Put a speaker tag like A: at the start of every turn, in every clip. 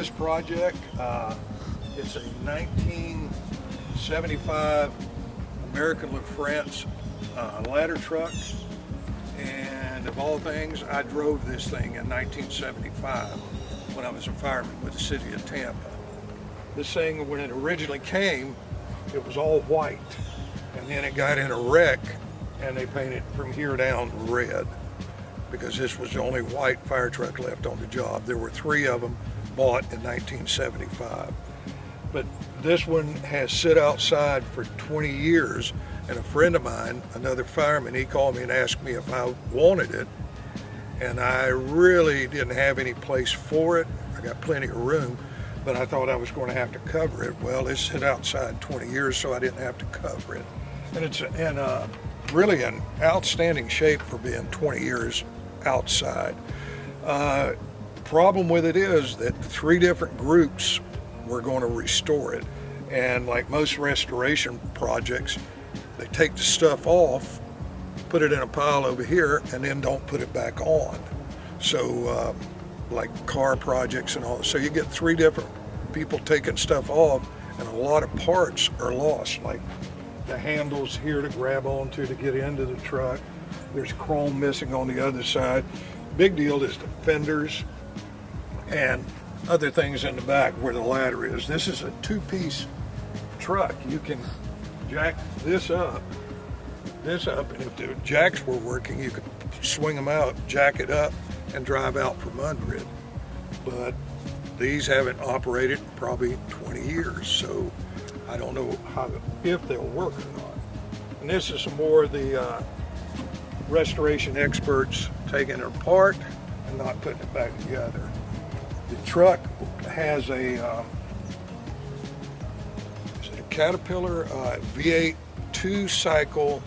A: newest project. It's a 1975 American LaFrance ladder truck. And of all things, I drove this thing in 1975 when I was a fireman with the city of Tampa. This thing, when it originally came, it was all white. And then it got in a wreck and they painted from here down red, because this was the only white fire truck left on the job. There were 3 of them bought in 1975. But this one has sit outside for 20 years, and a friend of mine, another fireman, he called me and asked me if I wanted it, and I really didn't have any place for it. I got plenty of room, but I thought I was going to have to cover it. Well, it's sit outside 20 years, so I didn't have to cover it. And it's really in outstanding shape for being 20 years outside. Problem with it is that 3 different groups were going to restore it, and like most restoration projects, they take the stuff off, put it in a pile over here, and then don't put it back on. So like car projects and all, so you get 3 different people taking stuff off, and a lot of parts are lost, like the handles here to grab onto to get into the truck. There's chrome missing on the other side. Big deal is the fenders and other things in the back where the ladder is. This is a 2-piece truck. You can jack this up, and if the jacks were working, you could swing them out, jack it up, and drive out from under it. But these haven't operated in probably 20 years, so I don't know if they'll work or not. And this is some more of the restoration experts taking it apart and not putting it back together. The truck has a Caterpillar V8 2-cycle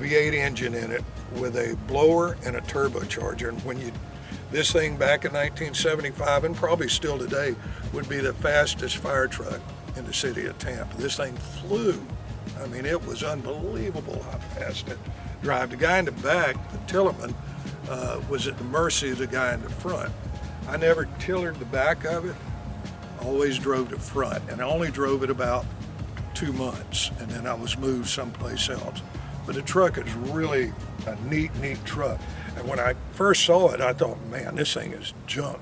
A: V8 engine in it with a blower and a turbocharger. And this thing back in 1975, and probably still today, would be the fastest fire truck in the city of Tampa. This thing flew. I mean, it was unbelievable how fast it drove. The guy in the back, the tillerman, was at the mercy of the guy in the front. I never tillered the back of it, always drove the front, and I only drove it about 2 months, and then I was moved someplace else. But the truck is really a neat truck. And when I first saw it, I thought, man, this thing is junk.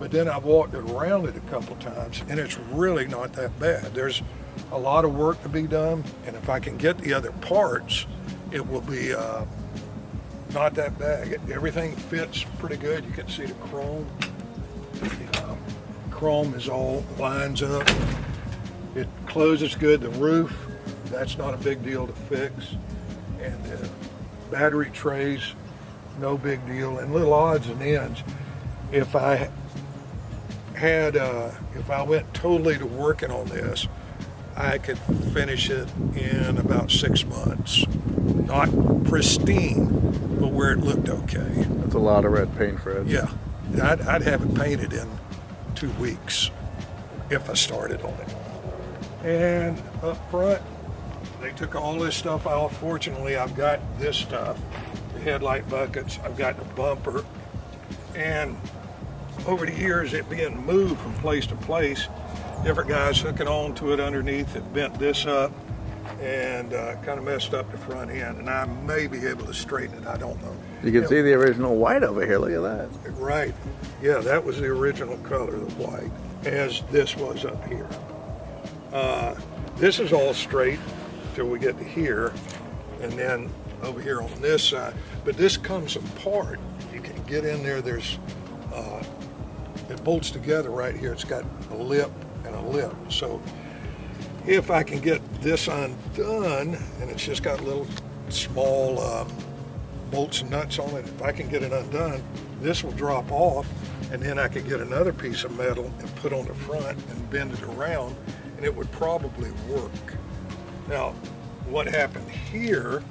A: But then I walked around it a couple times, and it's really not that bad. There's a lot of work to be done, and if I can get the other parts, it will be not that bad. Everything fits pretty good. You can see the chrome. Chrome is all lines up. It closes good. The roof, that's not a big deal to fix. And the battery trays, no big deal. And little odds and ends. If I went totally to working on this, I could finish it in about 6 months. Not pristine, but where it looked okay.
B: That's a lot of red paint, Fred.
A: Yeah, I'd have it painted in 2 weeks if I started on it. And up front, they took all this stuff off. Fortunately, I've got this stuff, the headlight buckets, I've got the bumper, and over the years, it being moved from place to place, different guys hooking on to it underneath it bent this up and kind of messed up the front end, and I may be able to straighten it, I don't know.
B: You can see the original white over here, look at that.
A: Right, yeah, that was the original color, the white, as this was up here. This is all straight till we get to here, and then over here on this side, but this comes apart. You can get in there, there's, it bolts together right here. It's got a lip and a lip. So if I can get this undone, and it's just got little small bolts and nuts on it, if I can get it undone, this will drop off, and then I could get another piece of metal and put on the front and bend it around, and it would probably work. Now, what happened here,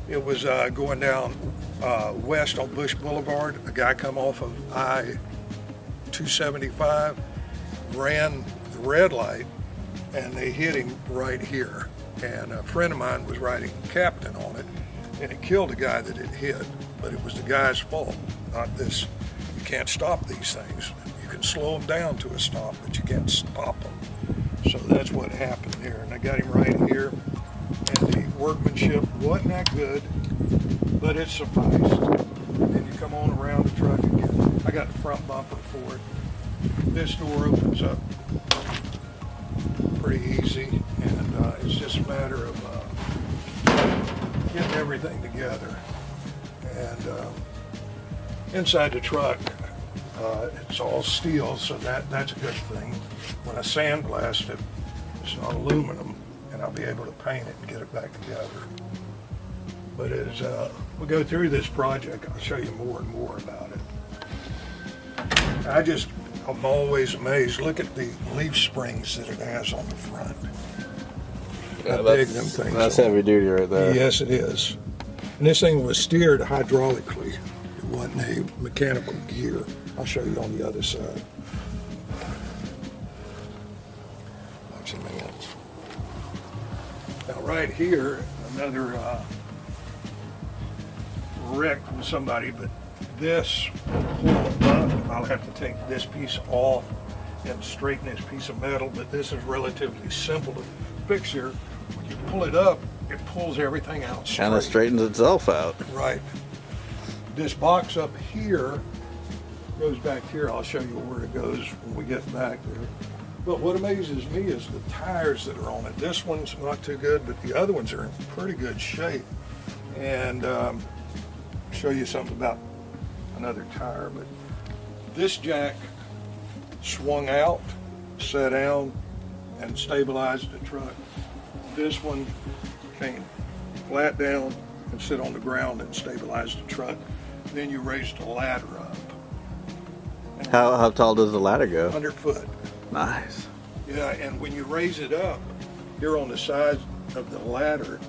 A: it was going down west on Bush Boulevard. A guy come off of I-275, ran the red light, and they hit him right here. And a friend of mine was riding captain on it, and it killed the guy that it hit. But it was the guy's fault, not this. You can't stop these things. You can slow them down to a stop, but you can't stop them. So that's what happened there. And I got him right here. And the workmanship wasn't that good, but it sufficed. And you come on around the truck again. I got the front bumper for it. This door opens up pretty easy, and it's just a matter of getting everything together. And inside the truck, it's all steel, so that's a good thing. When I sandblast it, it's not aluminum, and I'll be able to paint it and get it back together. But as we go through this project, I'll show you more and more about it. I'm always amazed. Look at the leaf springs that it has on the front.
B: Yeah,
A: How big them things
B: that's
A: are.
B: heavy duty right there.
A: Yes, it is. And this thing was steered hydraulically. It wasn't a mechanical gear. I'll show you on the other side. Watch your hands. Now right here, another wreck with somebody, but this I'll have to take this piece off and straighten this piece of metal, but this is relatively simple to fix here. When you pull it up, it pulls everything out straight.
B: Kind of straightens itself out.
A: Right. This box up here goes back here. I'll show you where it goes when we get back there. But what amazes me is the tires that are on it. This one's not too good, but the other ones are in pretty good shape. And show you something about another tire. But this jack swung out, sat down, and stabilized the truck. This one came flat down and sit on the ground and stabilize the truck. Then you raise the ladder up. And
B: How tall does the ladder go?
A: 100 foot.
B: Nice.
A: Yeah, and when you raise it up, here on the side of the ladder,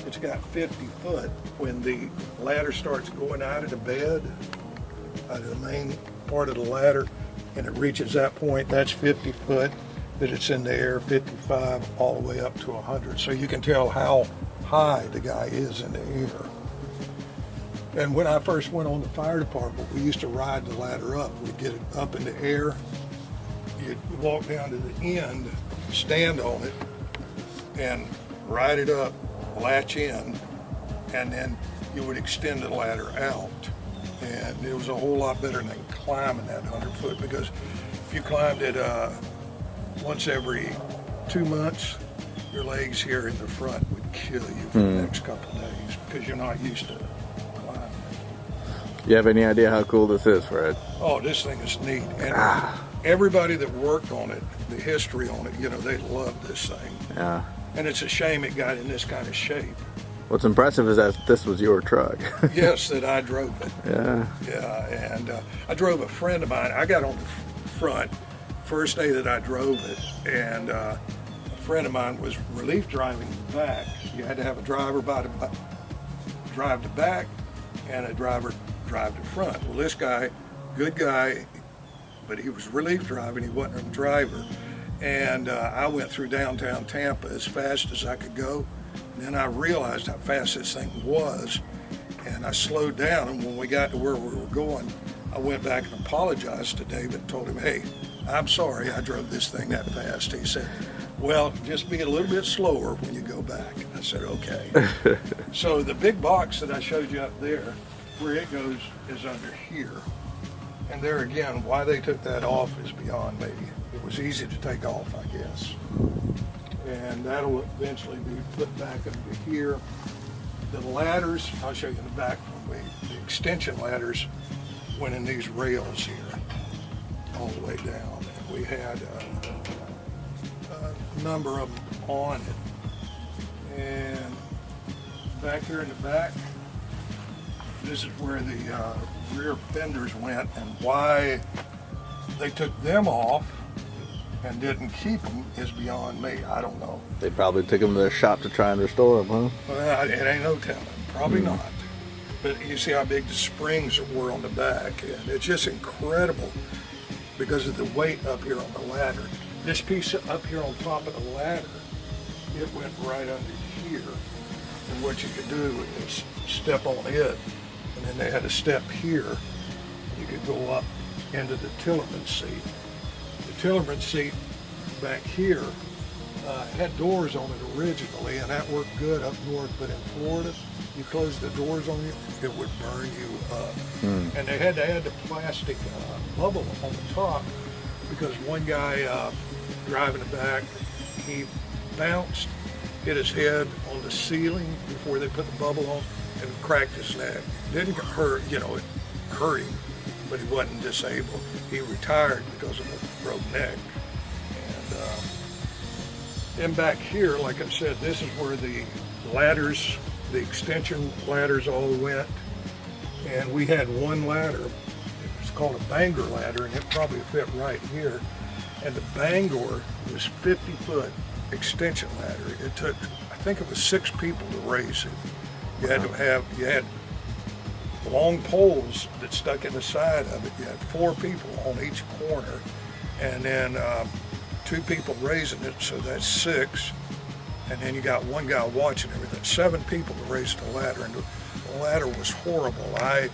A: it's got 50 foot. When the ladder starts going out of the bed, out of the main part of the ladder, and it reaches that point, that's 50 foot that it's in the air, 55 all the way up to 100. So you can tell how high the guy is in the air. And when I first went on the fire department, we used to ride the ladder up. We'd get it up in the air. You'd walk down to the end, stand on it, and ride it up, latch in, and then you would extend the ladder out. And it was a whole lot better than climbing that 100 foot, because if you climbed it once every 2 months, your legs here in the front would kill you for the next couple of days because you're not used to climbing.
B: You have any idea how cool this is, Fred?
A: Oh, this thing is neat. And everybody that worked on it, the history on it, they loved this thing.
B: Yeah.
A: And it's a shame it got in this kind of shape.
B: What's impressive is that this was your truck.
A: Yes, that I drove it.
B: Yeah.
A: Yeah, and I drove a friend of mine. I got on the front first day that I drove it, and a friend of mine was relief driving the back. You had to have a driver drive the back and a driver drive the front. Well, this guy, good guy, but he was relief driving. He wasn't a driver. And I went through downtown Tampa as fast as I could go. And then I realized how fast this thing was, and I slowed down. And when we got to where we were going, I went back and apologized to David and told him, hey, I'm sorry I drove this thing that fast. He said, well, just be a little bit slower when you go back. I said, okay. So the big box that I showed you up there, where it goes is under here. And there again, why they took that off is beyond me. It was easy to take off, I guess. And that'll eventually be put back under here. The ladders, I'll show you in the back one way. The extension ladders went in these rails here, all the way down. And we had a number of them on it. And back here in the back, this is where the rear fenders went, and why they took them off and didn't keep them is beyond me. I don't know.
B: They probably took them to their shop to try and restore them, huh?
A: Well, it ain't no telling. Probably not. But you see how big the springs were on the back, and it's just incredible because of the weight up here on the ladder. This piece up here on top of the ladder, it went right under here. And what you could do is step on it, and then they had a step here. You could go up into the Tillerman seat. The Tillerman seat back here had doors on it originally, and that worked good up north, but in Florida, you close the doors on you, it would burn you up. And they had to add the plastic bubble on the top because one guy driving the back, he bounced, hit his head on the ceiling before they put the bubble on, and cracked his neck. Didn't hurt, you know, it hurt him, but he wasn't disabled. He retired because of a broke neck. And back here, like I said, this is where the ladders, the extension ladders all went. And we had one ladder, it was called a Bangor ladder, and it probably fit right here. And the Bangor was 50-foot extension ladder. It took, I think it was 6 people to raise it. You had long poles that stuck in the side of it. You had 4 people on each corner, and then 2 people raising it, so that's 6. And then you got one guy watching everything. 7 people to raise the ladder, and the ladder was horrible. I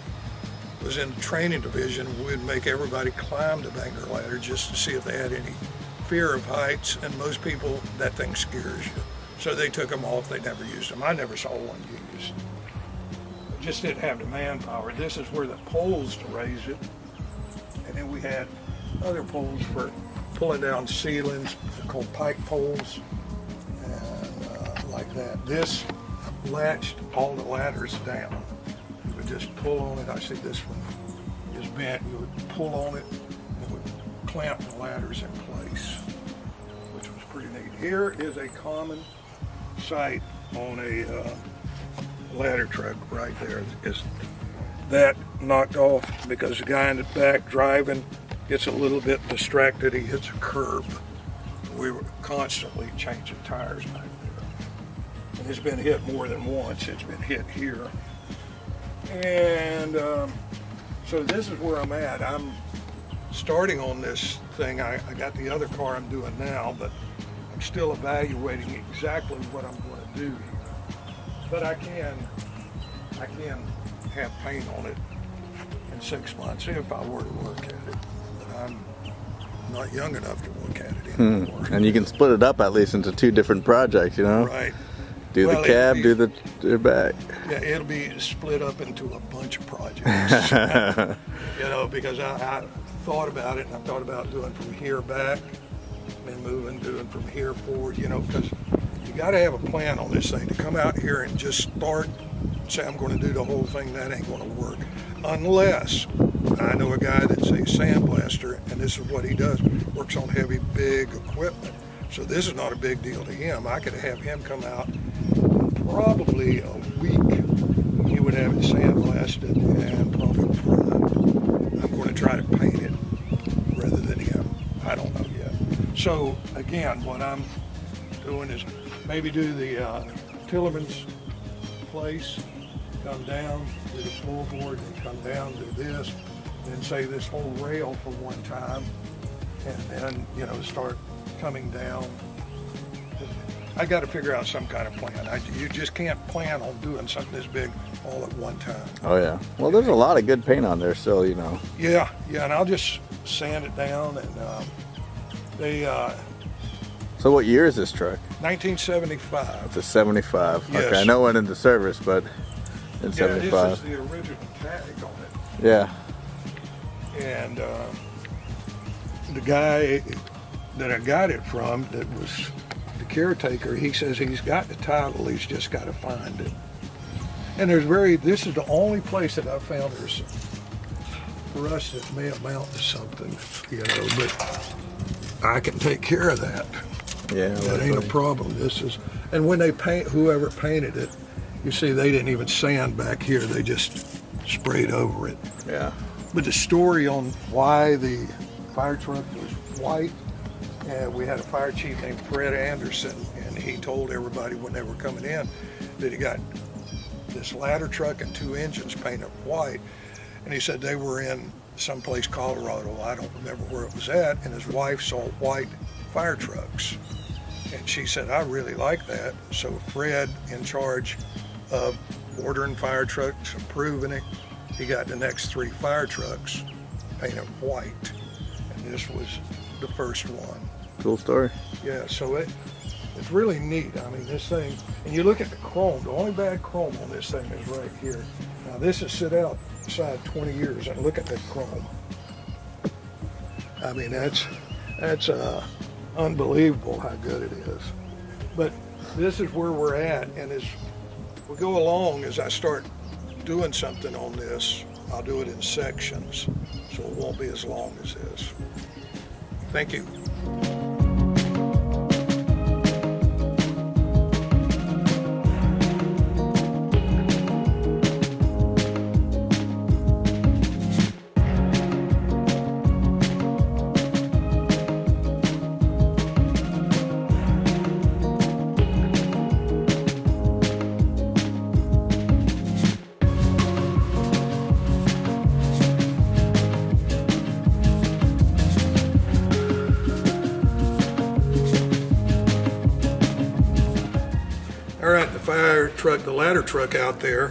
A: was in the training division. We'd make everybody climb the Bangor ladder just to see if they had any fear of heights, and most people, that thing scares you. So they took them off, they never used them. I never saw one used. Just didn't have the manpower. This is where the poles to raise it. And then we had other poles for pulling down ceilings, called pike poles, and like that. This latched all the ladders down. You would just pull on it. I see this one is bent. You would pull on it and it would clamp the ladders in place, which was pretty neat. Here is a common sight on a ladder truck right there. Is that knocked off because the guy in the back driving gets a little bit distracted. He hits a curb. We were constantly changing tires back there. And it's been hit more than once. It's been hit here. And so this is where I'm at. I'm starting on this thing. I got the other car I'm doing now, but I'm still evaluating exactly what I'm going to do here. But I can have paint on it in 6 months if I were to look at it. But I'm not young enough to look at it anymore.
B: And you can split it up at least into 2 different projects, you know?
A: Right.
B: Do the cab, do the back.
A: Yeah, it'll be split up into a bunch of projects. You know, because I thought about it, and I thought about doing from here back and doing from here forward, you know, because you got to have a plan on this thing. To come out here and just start, say I'm going to do the whole thing, that ain't going to work. Unless I know a guy that's a sandblaster, and this is what he does, works on heavy, big equipment. So this is not a big deal to him. I could have him come out probably a week. He would have it sandblasted and probably primed. I'm going to try to paint it rather than him. I don't know yet. So again, what I'm doing is maybe do the Tillerman's place, come down, do the floorboard, and come down, do this, and say this whole rail for one time, and then, you know, start coming down. I got to figure out some kind of plan. You just can't plan on doing something this big all at one time.
B: Oh yeah. Well, there's a lot of good paint on there still, you know.
A: Yeah, and I'll just sand it down, and
B: So what year is this truck?
A: 1975.
B: It's a 75.
A: Yes.
B: Okay, I know it went into service, but in 75.
A: Yeah, this is the original tag on it.
B: Yeah.
A: And the guy that I got it from, that was the caretaker, he says he's got the title, he's just got to find it. And this is the only place that I've found there's, for us, that may amount to something, you know, but I can take care of that.
B: Yeah.
A: That ain't a problem. This is, and when they paint, whoever painted it, you see they didn't even sand back here, they just sprayed over it.
B: Yeah.
A: But the story on why the fire truck was white, and we had a fire chief named Fred Anderson, and he told everybody when they were coming in that he got this ladder truck and 2 engines painted white, and he said they were in someplace Colorado, I don't remember where it was at, and his wife saw white fire trucks, and she said, I really like that. So Fred, in charge of ordering fire trucks, approving it, he got the next 3 fire trucks paint them white. And this was the first one.
B: Cool story.
A: Yeah, so it's really neat. I mean, this thing, and you look at the chrome, the only bad chrome on this thing is right here. Now this has sit outside 20 years, and look at that chrome. I mean, that's unbelievable how good it is. But this is where we're at, and as we go along, as I start doing something on this, I'll do it in sections, so it won't be as long as this. Thank you. All right, the fire truck, the ladder truck out there,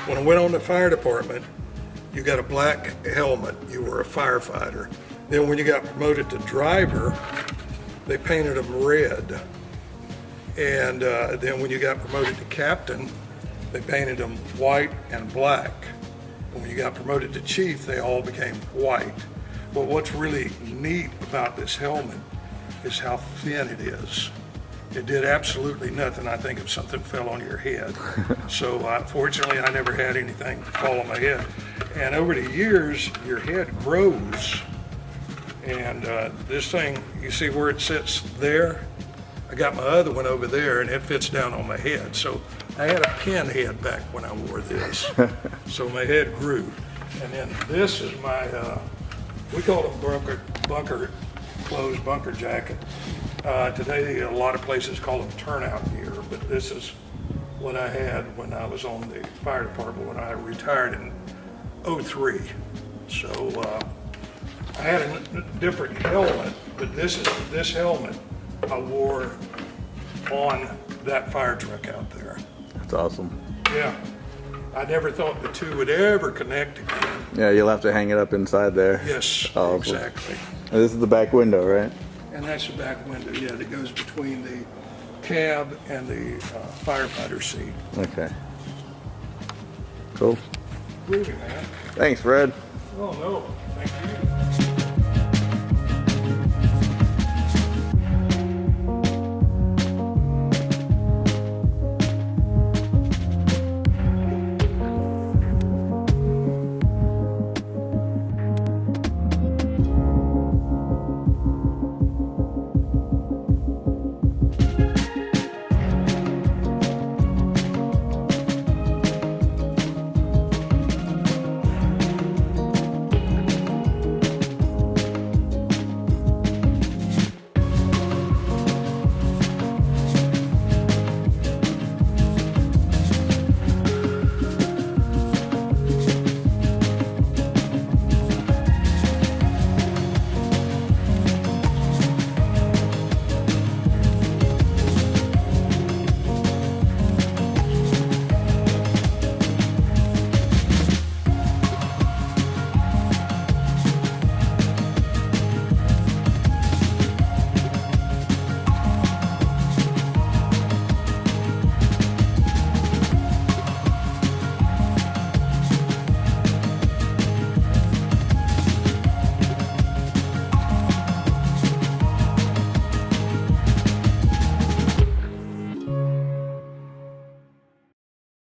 A: when I went on the fire department, you got a black helmet, you were a firefighter. Then when you got promoted to driver, they painted them red. And then when you got promoted to captain, they painted them white and black. And when you got promoted to chief, they all became white. But what's really neat about this helmet is how thin it is. It did absolutely nothing, I think, if something fell on your head. So fortunately, I never had anything fall on my head. And over the years, your head grows. And this thing, you see where it sits there? I got my other one over there, and it fits down on my head. So I had a pin head back when I wore this. So my head grew. And then this is my, we call them bunker clothes, bunker jacket. Today, a lot of places call them turnout gear, but this is what I had when I was on the fire department when I retired in '03. So I had a different helmet, but this helmet I wore on that fire truck out there.
B: That's awesome.
A: Yeah, I never thought the two would ever connect again.
B: Yeah, you'll have to hang it up inside there.
A: Yes,
B: Awesome.
A: exactly.
B: And this is the back window, right?
A: And that's the back window, yeah, that goes between the cab and the firefighter seat.
B: Okay. Cool.
A: Groovy, man.
B: Thanks, Fred.
A: Oh, no, thank you.